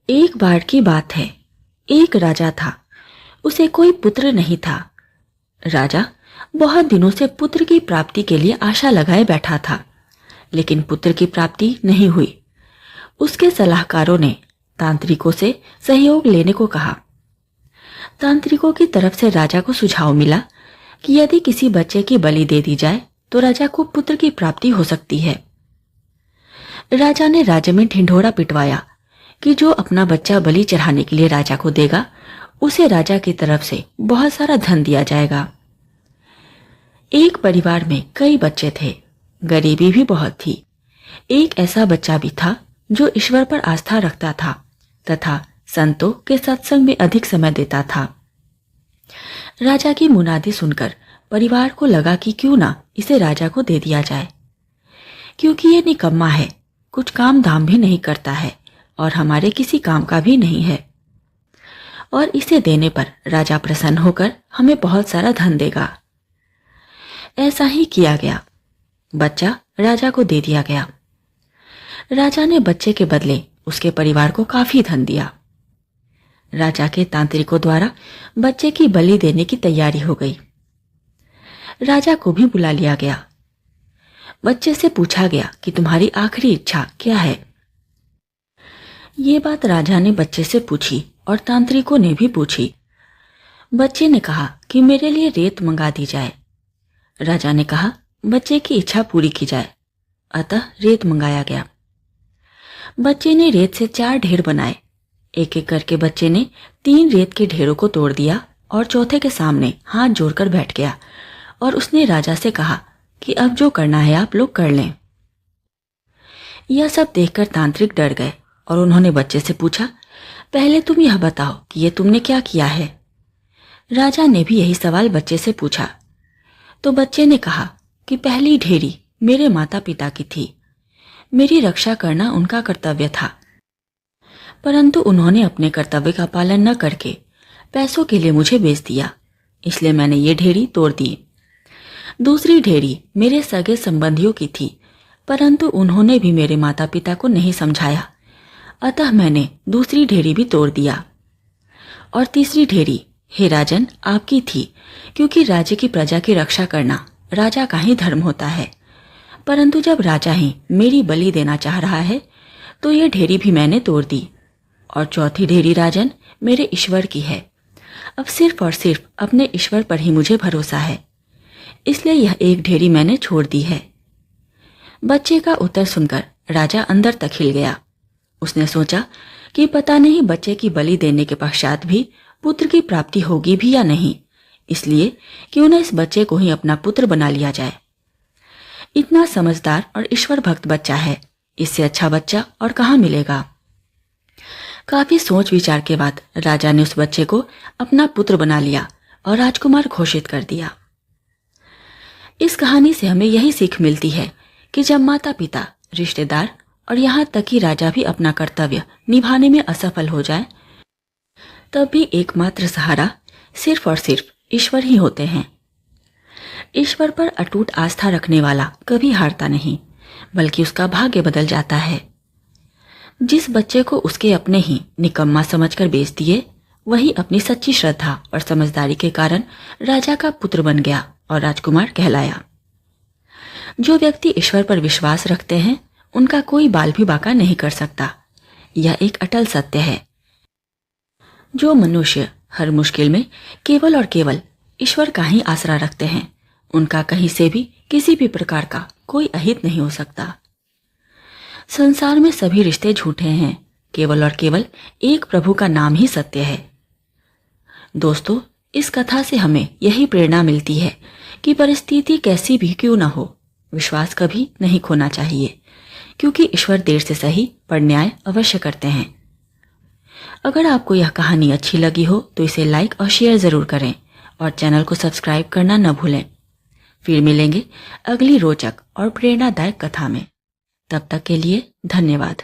एक बार की बात है। एक राजा था। उसे कोई पुत्र नहीं था। राजा बहुत दिनों से पुत्र की प्राप्ति के लिए आशा लगाए बैठा था, लेकिन पुत्र की प्राप्ति नहीं हुई। उसके सलाहकारों ने तांत्रिकों से सहयोग लेने को कहा। तांत्रिकों की तरफ से राजा को सुझाव मिला कि यदि किसी बच्चे की बलि दे दी जाए तो राजा को पुत्र की प्राप्ति हो सकती है। राजा ने राज्य में ढिंढोरा पिटवाया कि जो अपना बच्चा बलि चढ़ाने के लिए राजा को देगा, उसे राजा की तरफ से बहुत सारा धन दिया जाएगा। एक परिवार में कई बच्चे थे, गरीबी भी बहुत थी। एक ऐसा बच्चा भी था जो ईश्वर पर आस्था रखता था तथा संतों के सत्संग में अधिक समय देता था। राजा की मुनादी सुनकर परिवार को लगा कि क्यों ना इसे राजा को दे दिया जाए, क्योंकि ये निकम्मा है, कुछ काम धाम भी नहीं करता है और हमारे किसी काम का भी नहीं है, और इसे देने पर राजा प्रसन्न होकर हमें बहुत सारा धन देगा। ऐसा ही किया गया। बच्चा राजा को दे दिया गया। राजा ने बच्चे के बदले उसके परिवार को काफी धन दिया। राजा के तांत्रिकों द्वारा बच्चे की बलि देने की तैयारी हो गई। राजा को भी बुला लिया गया। बच्चे से पूछा गया कि तुम्हारी आखिरी इच्छा क्या है। ये बात राजा ने बच्चे से पूछी और तांत्रिकों ने भी पूछी। बच्चे ने कहा कि मेरे लिए रेत मंगा दी जाए। राजा ने कहा बच्चे की इच्छा पूरी की जाए, अतः रेत मंगाया गया। बच्चे ने रेत से 4 ढेर बनाए। एक एक करके बच्चे ने 3 रेत के ढेरों को तोड़ दिया और चौथे के सामने हाथ जोड़कर बैठ गया और उसने राजा से कहा कि अब जो करना है आप लोग कर लें। यह सब देखकर तांत्रिक डर गए और उन्होंने बच्चे से पूछा, पहले तुम यह बताओ कि ये तुमने क्या किया है। राजा ने भी यही सवाल बच्चे से पूछा, तो बच्चे ने कहा कि पहली ढेरी मेरे माता पिता की थी, मेरी रक्षा करना उनका कर्तव्य था, परंतु उन्होंने अपने कर्तव्य का पालन न करके पैसों के लिए मुझे बेच दिया, इसलिए मैंने ये ढेरी तोड़ दी। दूसरी ढेरी मेरे सगे संबंधियों की थी, परंतु उन्होंने भी मेरे माता पिता को नहीं समझाया, अतः मैंने दूसरी ढेरी भी तोड़ दिया। और तीसरी ढेरी हे राजन आपकी थी, क्योंकि राज्य की प्रजा की रक्षा करना राजा का ही धर्म होता है, परंतु जब राजा ही मेरी बलि देना चाह रहा है तो ये ढेरी भी मैंने तोड़ दी। और चौथी ढेरी राजन मेरे ईश्वर की है, अब सिर्फ और सिर्फ अपने ईश्वर पर ही मुझे भरोसा है, इसलिए यह एक ढेरी मैंने छोड़ दी है। बच्चे का उत्तर सुनकर राजा अंदर तक हिल गया। उसने सोचा कि पता नहीं बच्चे की बलि देने के पश्चात भी पुत्र की प्राप्ति होगी भी या नहीं, इसलिए क्यों न इस बच्चे को ही अपना पुत्र बना लिया जाए। इतना समझदार और ईश्वर भक्त बच्चा है, इससे अच्छा बच्चा और कहाँ मिलेगा। काफी सोच विचार के बाद राजा ने उस बच्चे को अपना पुत्र बना लिया और राजकुमार घोषित कर दिया। इस कहानी से हमें यही सीख मिलती है कि जब माता पिता, रिश्तेदार और यहाँ तक कि राजा भी अपना कर्तव्य निभाने में असफल हो जाए, तब भी एकमात्र सहारा सिर्फ और सिर्फ ईश्वर ही होते हैं। ईश्वर पर अटूट आस्था रखने वाला कभी हारता नहीं, बल्कि उसका भाग्य बदल जाता है। जिस बच्चे को उसके अपने ही निकम्मा समझकर बेच दिए, वही अपनी सच्ची श्रद्धा और समझदारी के कारण राजा का पुत्र बन गया और राजकुमार कहलाया। जो व्यक्ति ईश्वर पर विश्वास रखते हैं, उनका कोई बाल भी बांका नहीं कर सकता। यह एक अटल सत्य है। जो मनुष्य हर मुश्किल में केवल और केवल ईश्वर का ही आसरा रखते हैं, उनका कहीं से भी किसी भी प्रकार का कोई अहित नहीं हो सकता। संसार में सभी रिश्ते झूठे हैं, केवल और केवल एक प्रभु का नाम ही सत्य है। दोस्तों, इस कथा से हमें यही प्रेरणा मिलती है कि परिस्थिति कैसी भी क्यों न हो, विश्वास कभी नहीं खोना चाहिए, क्योंकि ईश्वर देर से सही पर न्याय अवश्य करते हैं। अगर आपको यह कहानी अच्छी लगी हो तो इसे लाइक और शेयर जरूर करें और चैनल को सब्सक्राइब करना न भूलें। फिर मिलेंगे अगली रोचक और प्रेरणादायक कथा में। तब तक के लिए धन्यवाद।